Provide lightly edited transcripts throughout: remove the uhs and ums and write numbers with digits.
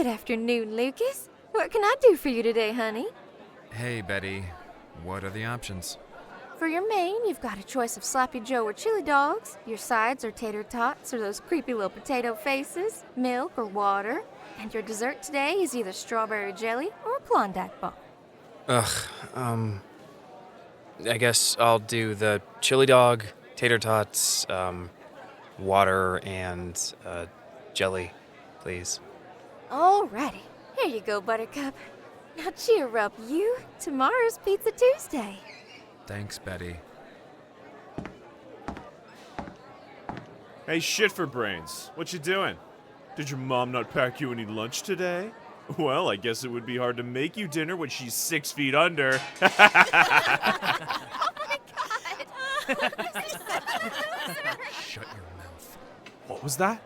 Good afternoon, Lucas. What can I do for you today, honey? Hey, Betty. What are the options? For your main, you've got a choice of Sloppy Joe or chili dogs. Your sides are tater tots or those creepy little potato faces, milk or water. And your dessert today is either strawberry jelly or a Klondike bar. I guess I'll do the chili dog, tater tots, water, and jelly, please. Alrighty. Here you go, Buttercup. Now cheer up, you. Tomorrow's Pizza Tuesday. Thanks, Betty. Hey, shit for brains. What you doing? Did your mom not pack you any lunch today? Well, I guess it would be hard to make you dinner when she's 6 feet under. Oh my god! Shut your mouth. What was that?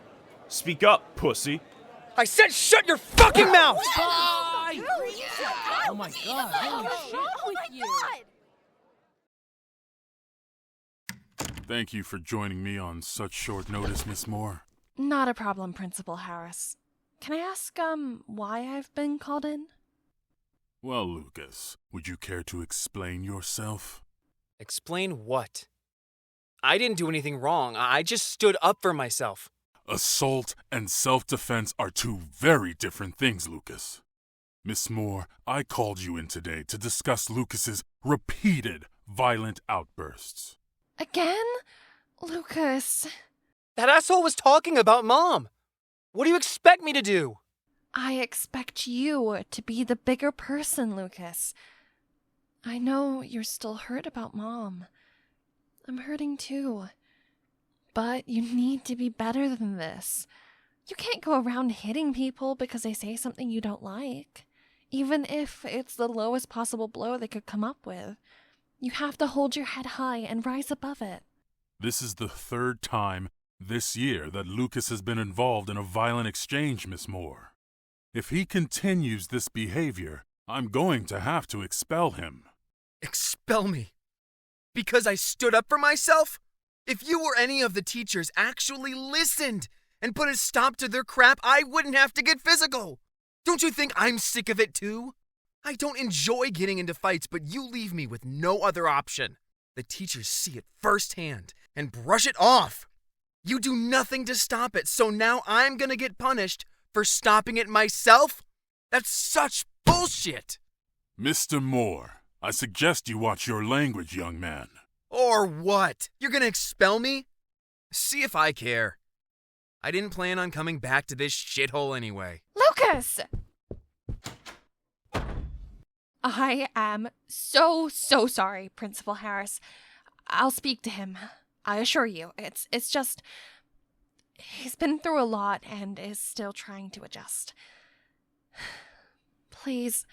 Speak up, pussy. I said shut your fucking mouth! Bye! Oh my god, holy shit. Oh my god! Thank you for joining me on such short notice, Miss Moore. Not a problem, Principal Harris. Can I ask, why I've been called in? Well, Lucas, would you care to explain yourself? Explain what? I didn't do anything wrong. I just stood up for myself. Assault and self-defense are two very different things, Lucas. Miss Moore, I called you in today to discuss Lucas's repeated violent outbursts. Again? Lucas, That asshole was talking about Mom. What do you expect me to do? I expect you to be the bigger person, Lucas. I know you're still hurt about Mom. I'm hurting too. But you need to be better than this. You can't go around hitting people because they say something you don't like, even if it's the lowest possible blow they could come up with. You have to hold your head high and rise above it. This is the third time this year that Lucas has been involved in a violent exchange, Miss Moore. If he continues this behavior, I'm going to have to expel him. Expel me? Because I stood up for myself? If you or any of the teachers actually listened and put a stop to their crap, I wouldn't have to get physical. Don't you think I'm sick of it too? I don't enjoy getting into fights, but you leave me with no other option. The teachers see it firsthand and brush it off. You do nothing to stop it, so now I'm gonna get punished for stopping it myself? That's such bullshit! Mr. Moore, I suggest you watch your language, young man. Or what? You're gonna expel me? See if I care. I didn't plan on coming back to this shithole anyway. Lucas! I am so sorry, Principal Harris. I'll speak to him. I assure you. It's just... He's been through a lot and is still trying to adjust. Please,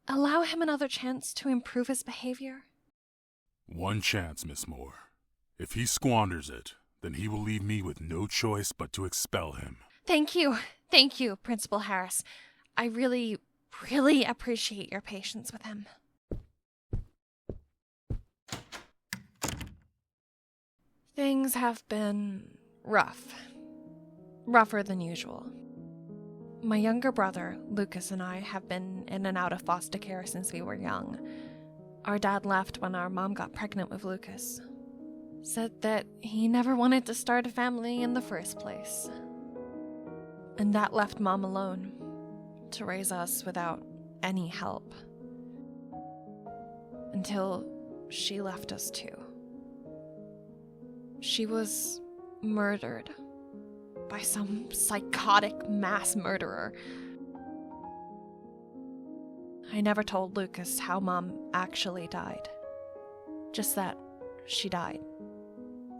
allow him another chance to improve his behavior. One chance, Miss Moore. If he squanders it, then he will leave me with no choice but to expel him. Thank you, Principal Harris. I really appreciate your patience with him. Things have been rough. Rougher than usual. My younger brother, Lucas, and I have been in and out of foster care since we were young. Our dad left when our mom got pregnant with Lucas. Said that he never wanted to start a family in the first place. And that left Mom alone to raise us without any help. Until she left us too. She was murdered by some psychotic mass murderer. I never told Lucas how Mom actually died. Just that she died.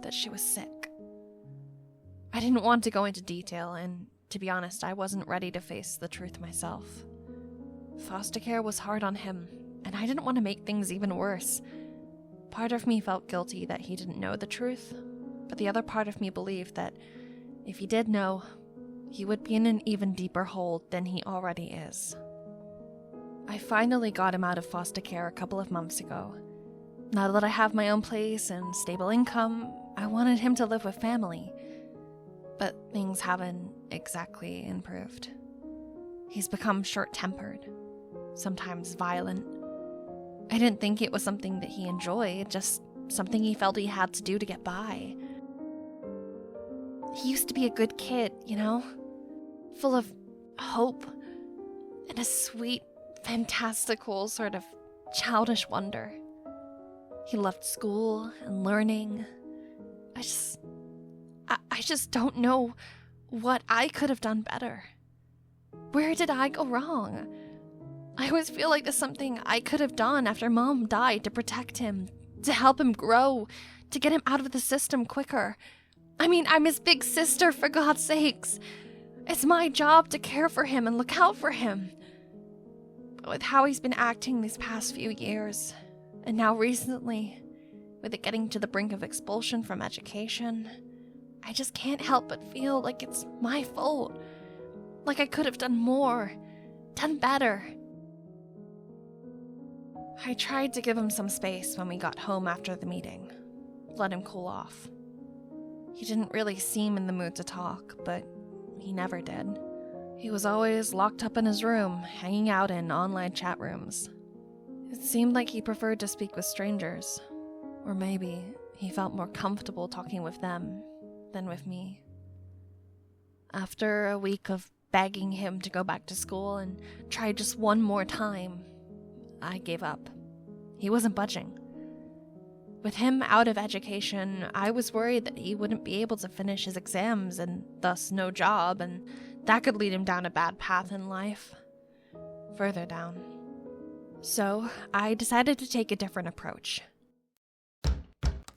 That she was sick. I didn't want to go into detail, and to be honest, I wasn't ready to face the truth myself. Foster care was hard on him, and I didn't want to make things even worse. Part of me felt guilty that he didn't know the truth, but the other part of me believed that if he did know, he would be in an even deeper hole than he already is. I finally got him out of foster care a couple of months ago. Now that I have my own place and stable income, I wanted him to live with family. But things haven't exactly improved. He's become short-tempered, sometimes violent. I didn't think it was something that he enjoyed, just something he felt he had to do to get by. He used to be a good kid, full of hope and a sweet, fantastical sort of childish wonder. He loved school and learning. I just don't know what I could have done better. Where did I go wrong? I always feel like there's something I could have done after Mom died to protect him, to help him grow, to get him out of the system quicker. I mean, I'm his big sister, for God's sakes. It's my job to care for him and look out for him. But with how he's been acting these past few years, and now recently, with it getting to the brink of expulsion from education, I just can't help but feel like it's my fault. Like I could have done more, done better. I tried to give him some space when we got home after the meeting. Let him cool off. He didn't really seem in the mood to talk, but he never did. He was always locked up in his room, hanging out in online chat rooms. It seemed like he preferred to speak with strangers. Or maybe he felt more comfortable talking with them than with me. After a week of begging him to go back to school and try just one more time, I gave up. He wasn't budging. With him out of education, I was worried that he wouldn't be able to finish his exams and thus no job, and that could lead him down a bad path in life. Further down. So, I decided to take a different approach.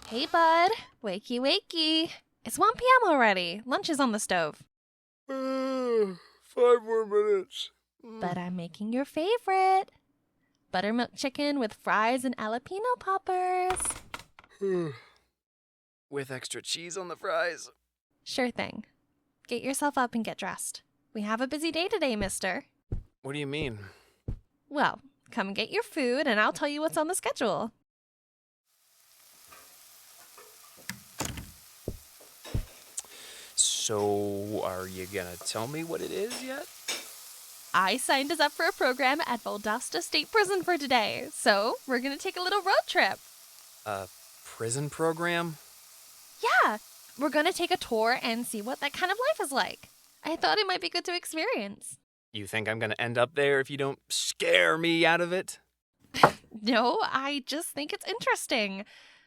Hey bud, wakey wakey. It's 1 p.m. already. Lunch is on the stove. 5 more minutes. But I'm making your favorite. Buttermilk chicken with fries and jalapeno poppers. With extra cheese on the fries. Sure thing. Get yourself up and get dressed. We have a busy day today, mister. What do you mean? Well, come get your food and I'll tell you what's on the schedule. So, are you gonna tell me what it is yet? I signed us up for a program at Valdosta State Prison for today, so we're gonna take a little road trip. A prison program? Yeah, we're gonna take a tour and see what that kind of life is like. I thought it might be good to experience. You think I'm gonna end up there if you don't scare me out of it? No, I just think it's interesting.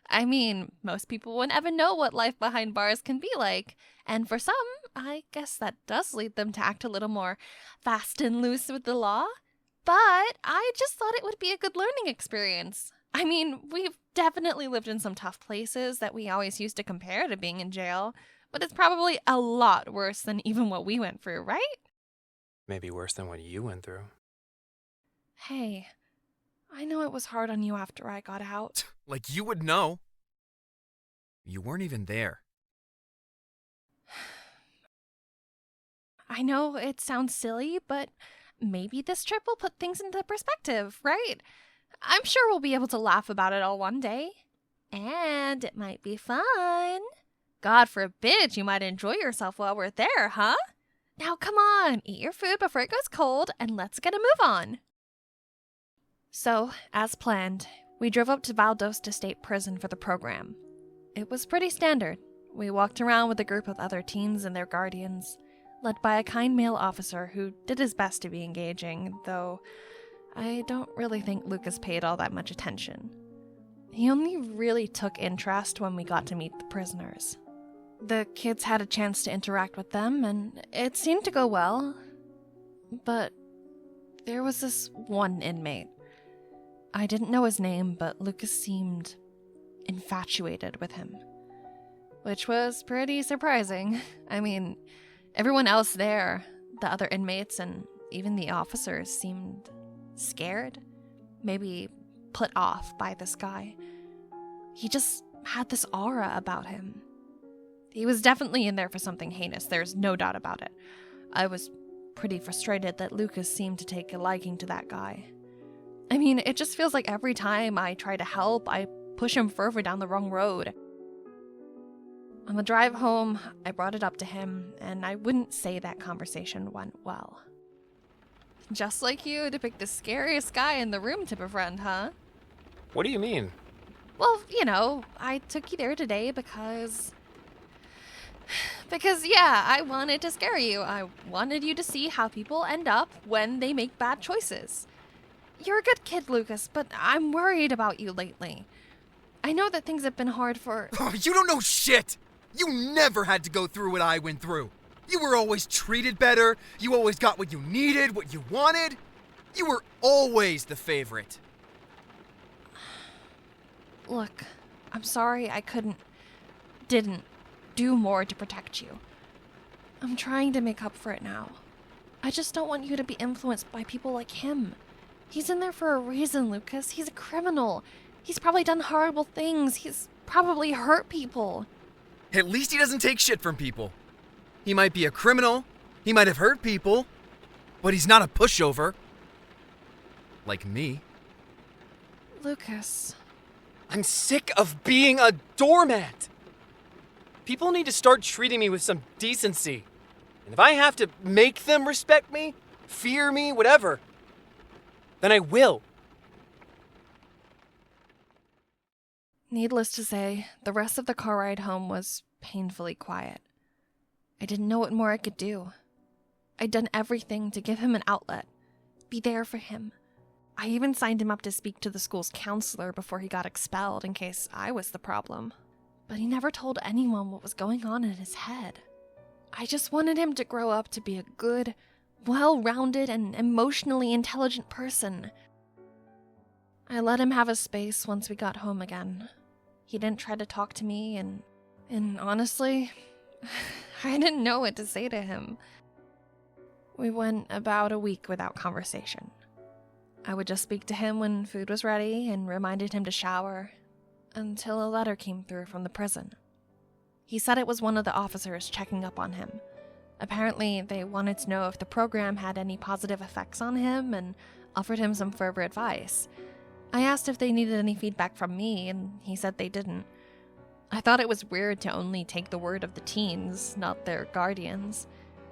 I mean, most people wouldn't ever know what life behind bars can be like. And for some, I guess that does lead them to act a little more fast and loose with the law. But I just thought it would be a good learning experience. I mean, we've definitely lived in some tough places that we always used to compare to being in jail. But it's probably a lot worse than even what we went through, right? Maybe worse than what you went through. Hey, I know it was hard on you after I got out. Like you would know. You weren't even there. I know it sounds silly, but maybe this trip will put things into perspective, right? I'm sure we'll be able to laugh about it all one day. And it might be fun. God forbid you might enjoy yourself while we're there, huh? Now come on, eat your food before it goes cold, and let's get a move on. So, as planned, we drove up to Valdosta State Prison for the program. It was pretty standard. We walked around with a group of other teens and their guardians, led by a kind male officer who did his best to be engaging, though I don't really think Lucas paid all that much attention. He only really took interest when we got to meet the prisoners. The kids had a chance to interact with them, and it seemed to go well. But there was this one inmate. I didn't know his name, but Lucas seemed infatuated with him. Which was pretty surprising. I mean, everyone else there, the other inmates and even the officers, seemed scared. Maybe put off by this guy. He just had this aura about him. He was definitely in there for something heinous, there's no doubt about it. I was pretty frustrated that Lucas seemed to take a liking to that guy. I mean, it just feels like every time I try to help, I push him further down the wrong road. On the drive home, I brought it up to him, and I wouldn't say that conversation went well. Just like you to pick the scariest guy in the room to befriend, huh? What do you mean? Well, I took you there today because, yeah, I wanted to scare you. I wanted you to see how people end up when they make bad choices. You're a good kid, Lucas, but I'm worried about you lately. I know that things have been hard for... Oh, you don't know shit! You never had to go through what I went through. You were always treated better. You always got what you needed, what you wanted. You were always the favorite. Look, I'm sorry I didn't do more to protect you. I'm trying to make up for it now. I just don't want you to be influenced by people like him. He's in there for a reason, Lucas. He's a criminal. He's probably done horrible things. He's probably hurt people. At least he doesn't take shit from people. He might be a criminal. He might have hurt people. But he's not a pushover. Like me. Lucas. I'm sick of being a doormat. People need to start treating me with some decency. And if I have to make them respect me, fear me, whatever, then I will. Needless to say, the rest of the car ride home was painfully quiet. I didn't know what more I could do. I'd done everything to give him an outlet, be there for him. I even signed him up to speak to the school's counselor before he got expelled in case I was the problem. But he never told anyone what was going on in his head. I just wanted him to grow up to be a good, well-rounded, and emotionally intelligent person. I let him have his space once we got home again. He didn't try to talk to me, and honestly, I didn't know what to say to him. We went about a week without conversation. I would just speak to him when food was ready and reminded him to shower, until a letter came through from the prison. He said it was one of the officers checking up on him. Apparently, they wanted to know if the program had any positive effects on him and offered him some further advice. I asked if they needed any feedback from me, and he said they didn't. I thought it was weird to only take the word of the teens, not their guardians.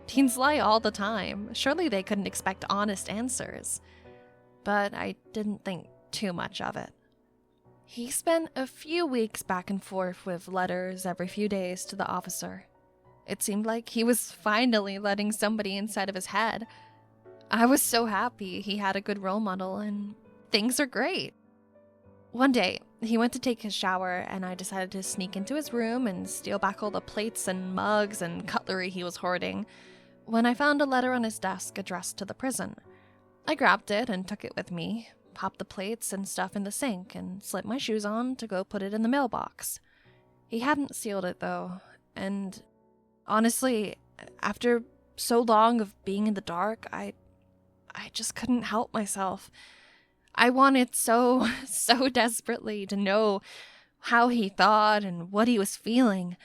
Teens lie all the time. Surely they couldn't expect honest answers. But I didn't think too much of it. He spent a few weeks back and forth with letters every few days to the officer. It seemed like he was finally letting somebody inside of his head. I was so happy he had a good role model, and things are great. One day, he went to take his shower, and I decided to sneak into his room and steal back all the plates and mugs and cutlery he was hoarding, when I found a letter on his desk addressed to the prison. I grabbed it and took it with me, popped the plates and stuff in the sink, and slipped my shoes on to go put it in the mailbox. He hadn't sealed it, though, and honestly, after so long of being in the dark, I just couldn't help myself. I wanted so desperately to know how he thought and what he was feeling.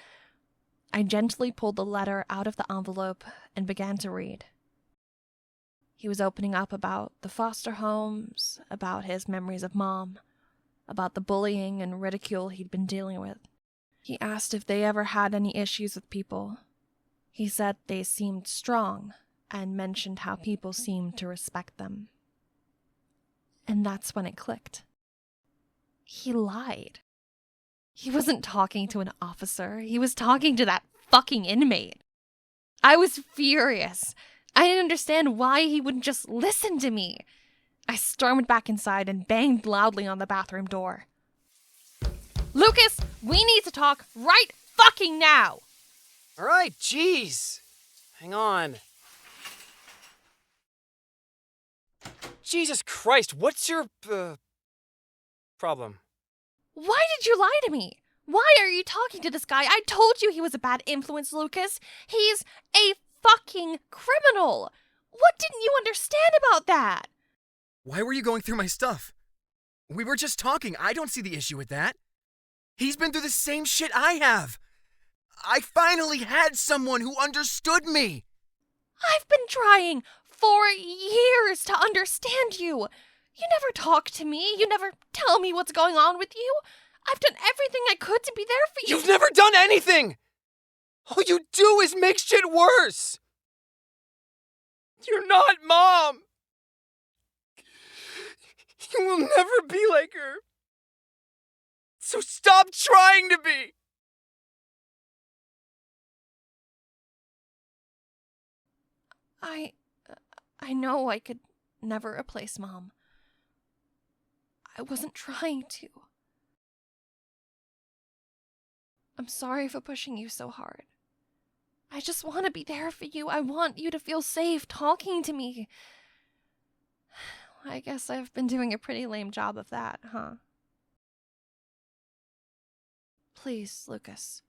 I gently pulled the letter out of the envelope and began to read. He was opening up about the foster homes, about his memories of Mom, about the bullying and ridicule he'd been dealing with. He asked if they ever had any issues with people. He said they seemed strong and mentioned how people seemed to respect them. And that's when it clicked. He lied. He wasn't talking to an officer. He was talking to that fucking inmate. I was furious. I didn't understand why he wouldn't just listen to me. I stormed back inside and banged loudly on the bathroom door. Lucas, we need to talk right fucking now! All right, jeez. Hang on. Jesus Christ, what's your, problem? Why did you lie to me? Why are you talking to this guy? I told you he was a bad influence, Lucas. He's a fucking criminal. What didn't you understand about that? Why were you going through my stuff? We were just talking. I don't see the issue with that. He's been through the same shit I have. I finally had someone who understood me. I've been trying for years to understand you. You never talk to me. You never tell me what's going on with you. I've done everything I could to be there for you. You've never done anything! All you do is make shit worse! You're not Mom! You will never be like her. So stop trying to be! I know I could never replace Mom. I wasn't trying to. I'm sorry for pushing you so hard. I just want to be there for you. I want you to feel safe talking to me. I guess I've been doing a pretty lame job of that, huh? Please, Lucas.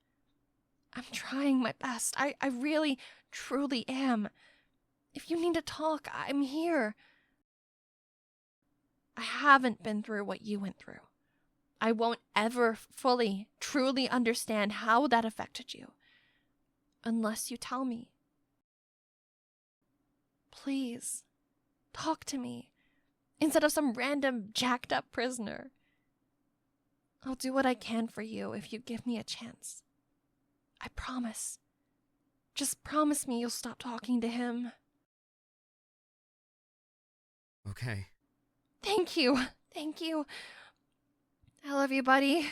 I'm trying my best. I really, truly am. If you need to talk, I'm here. I haven't been through what you went through. I won't ever fully, truly understand how that affected you. Unless you tell me. Please, talk to me. Instead of some random jacked up prisoner. I'll do what I can for you if you give me a chance. I promise. Just promise me you'll stop talking to him. Okay. Thank you. Thank you. I love you, buddy.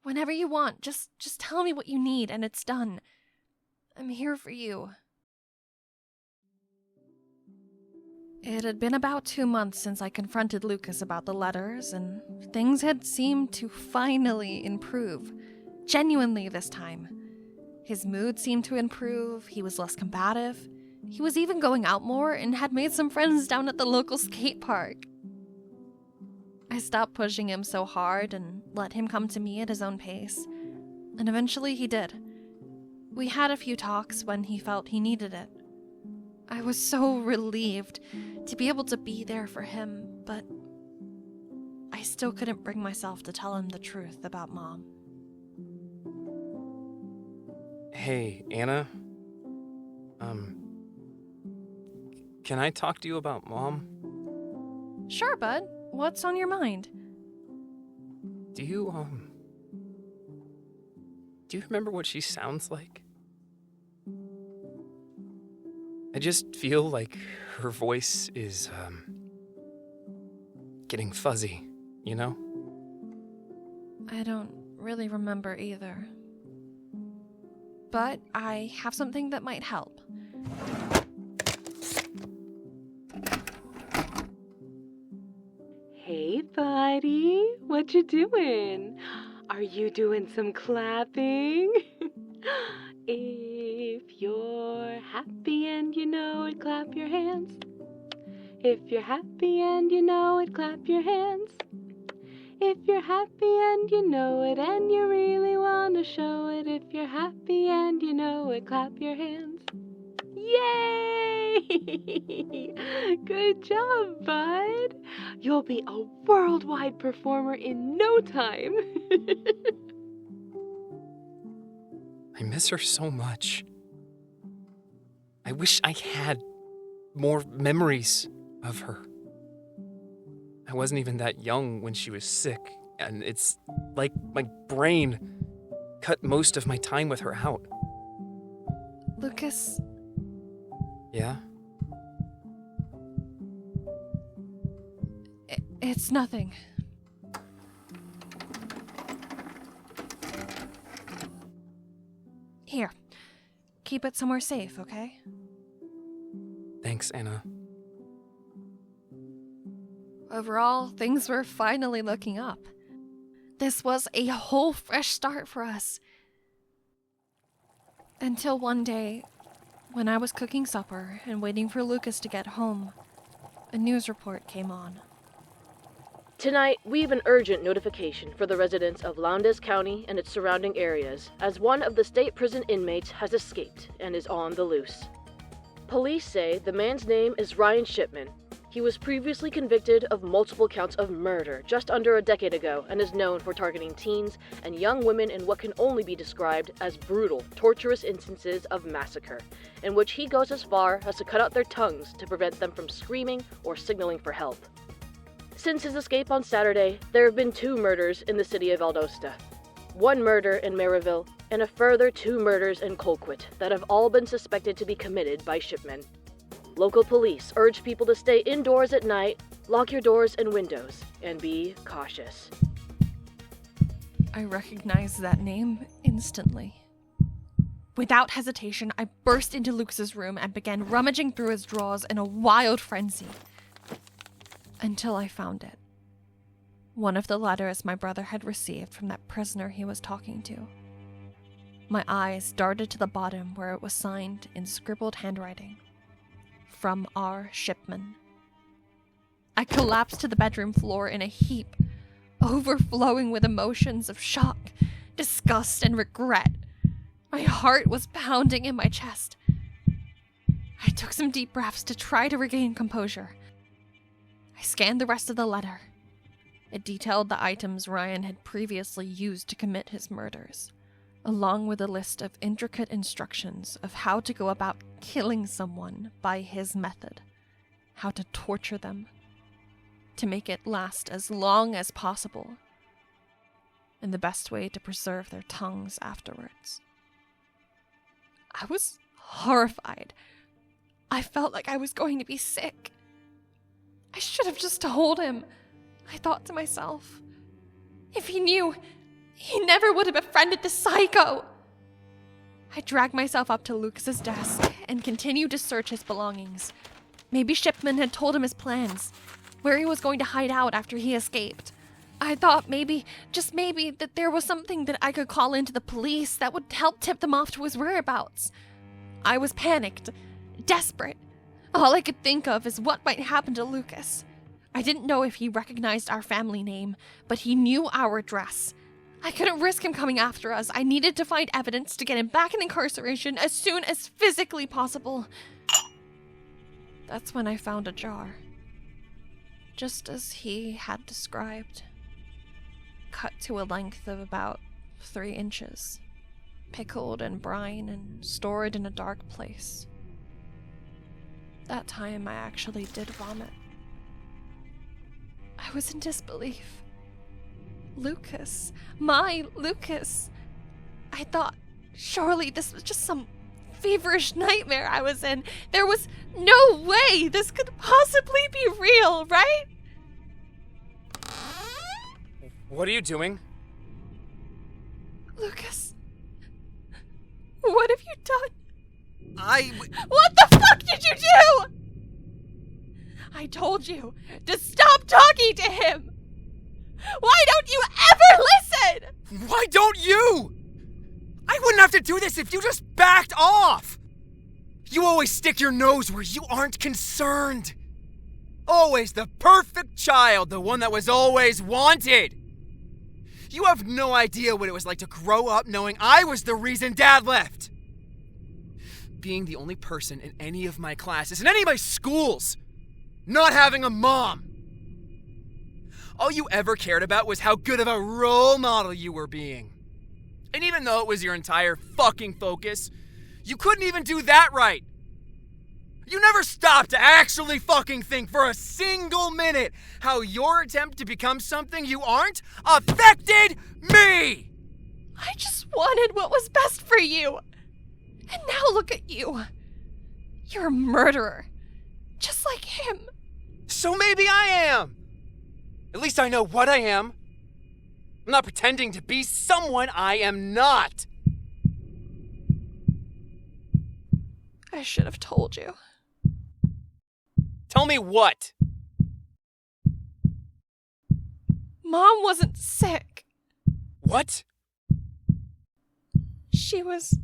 Whenever you want, just tell me what you need and it's done. I'm here for you. It had been about 2 months since I confronted Lucas about the letters, and things had seemed to finally improve. Genuinely this time. His mood seemed to improve, he was less combative. He was even going out more and had made some friends down at the local skate park. I stopped pushing him so hard and let him come to me at his own pace. And eventually he did. We had a few talks when he felt he needed it. I was so relieved to be able to be there for him, but I still couldn't bring myself to tell him the truth about Mom. Hey, Anna. Can I talk to you about Mom? Sure, bud. What's on your mind? Do you remember what she sounds like? I just feel like her voice is, getting fuzzy, you know? I don't really remember either. But I have something that might help. Hey, buddy. What you doing? Are you doing some clapping? If you're happy and you know it, clap your hands. If you're happy and you know it, clap your hands. If you're happy and you know it and you really want to show it, if you're happy and you know it, clap your hands. Yay! Good job, bud. You'll be a worldwide performer in no time. I miss her so much. I wish I had more memories of her. I wasn't even that young when she was sick, and it's like my brain cut most of my time with her out. Lucas, Yeah? it's nothing. Here, keep it somewhere safe, okay? Thanks, Anna. Overall, things were finally looking up. This was a whole fresh start for us. Until one day, when I was cooking supper and waiting for Lucas to get home, a news report came on. Tonight, we have an urgent notification for the residents of Lowndes County and its surrounding areas, as one of the state prison inmates has escaped and is on the loose. Police say the man's name is Ryan Shipman. He was previously convicted of multiple counts of murder just under a decade ago and is known for targeting teens and young women in what can only be described as brutal, torturous instances of massacre, in which he goes as far as to cut out their tongues to prevent them from screaming or signaling for help. Since his escape on Saturday, there have been 2 murders in the city of Valdosta, 1 murder in Maryville, and a further 2 murders in Colquitt that have all been suspected to be committed by Shipman. Local police urge people to stay indoors at night, Lock your doors and windows, and be cautious. I recognized that name instantly. Without hesitation, I burst into Lucas's room and began rummaging through his drawers in a wild frenzy. Until I found it. One of the letters my brother had received from that prisoner he was talking to. My eyes darted to the bottom where it was signed in scribbled handwriting. From our shipman. I collapsed to the bedroom floor in a heap, overflowing with emotions of shock, disgust, and regret. My heart was pounding in my chest. I took some deep breaths to try to regain composure. I scanned the rest of the letter. It detailed the items Ryan had previously used to commit his murders, along with a list of intricate instructions of how to go about killing someone by his method, how to torture them, to make it last as long as possible, and the best way to preserve their tongues afterwards. I was horrified. I felt like I was going to be sick. I should have just told him, I thought to myself. If he knew, he never would have befriended the psycho. I dragged myself up to Lucas's desk and continued to search his belongings. Maybe Shipman had told him his plans, where he was going to hide out after he escaped. I thought maybe, just maybe, that there was something that I could call into the police that would help tip them off to his whereabouts. I was panicked, desperate. All I could think of is what might happen to Lucas. I didn't know if he recognized our family name, but he knew our address. I couldn't risk him coming after us. I needed to find evidence to get him back in incarceration as soon as physically possible. That's when I found a jar. Just as he had described. Cut to a length of about 3 inches. Pickled in brine and stored in a dark place. That time I actually did vomit. I was in disbelief. Lucas. My Lucas. I thought, surely this was just some feverish nightmare I was in. There was no way this could possibly be real, right? What are you doing? Lucas. What have you done? What the fuck did you do? I told you to stop talking to him. Why don't you ever listen? Why don't you? I wouldn't have to do this if you just backed off. You always stick your nose where you aren't concerned. Always the perfect child, the one that was always wanted. You have no idea what it was like to grow up knowing I was the reason Dad left. Being the only person in any of my classes, in any of my schools, not having a mom. All you ever cared about was how good of a role model you were being. And even though it was your entire fucking focus, you couldn't even do that right. You never stopped to actually fucking think for a single minute how your attempt to become something you aren't affected me! I just wanted what was best for you. And now look at you. You're a murderer. Just like him. So maybe I am. At least I know what I am. I'm not pretending to be someone I am not. I should have told you. Tell me what? Mom wasn't sick. What? She was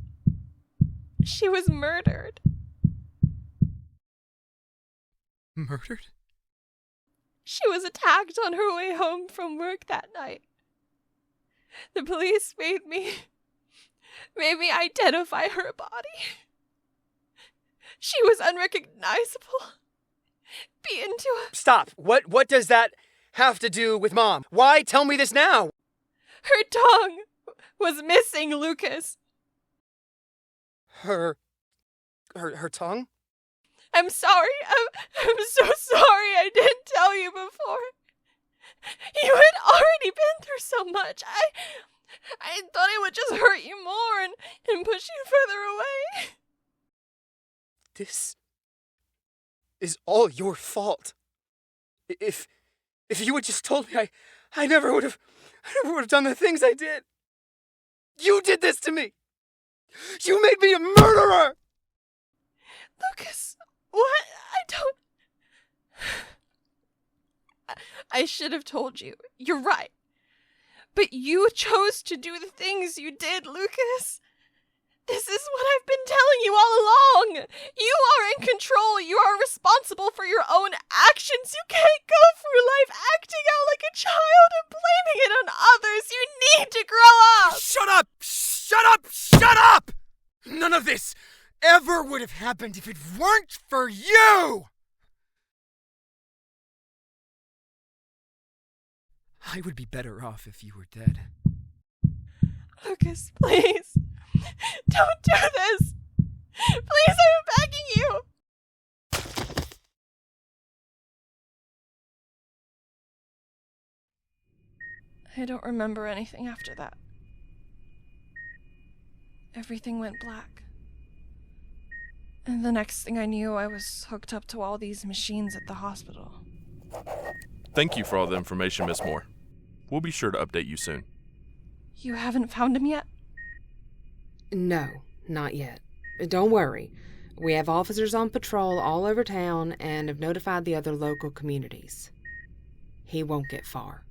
murdered. Murdered? She was attacked on her way home from work that night. The police made me identify her body. She was unrecognizable. Beaten to a... Stop. What does that have to do with Mom? Why? Tell me this now. Her tongue was missing, Lucas. Her tongue? I'm sorry. I'm so sorry I didn't tell you before. You had already been through so much. I thought it would just hurt you more and push you further away. This is all your fault. If you had just told me, I never would have done the things I did. You did this to me. You made me a murderer. Lucas, what? I should have told you. You're right. But you chose to do the things you did, Lucas. This is what I've been telling you all along. You are in control. You are responsible for your own actions. You can't go through life acting out like a child and blaming it on others. You need to grow up. Shut up! Shut up! Shut up! None of this ever would have happened if it weren't for you! I would be better off if you were dead. Lucas, please. Don't do this. Please, I'm begging you. I don't remember anything after that. Everything went black. And the next thing I knew, I was hooked up to all these machines at the hospital. Thank you for all the information, Miss Moore. We'll be sure to update you soon. You haven't found him yet? No, not yet. Don't worry. We have officers on patrol all over town and have notified the other local communities. He won't get far.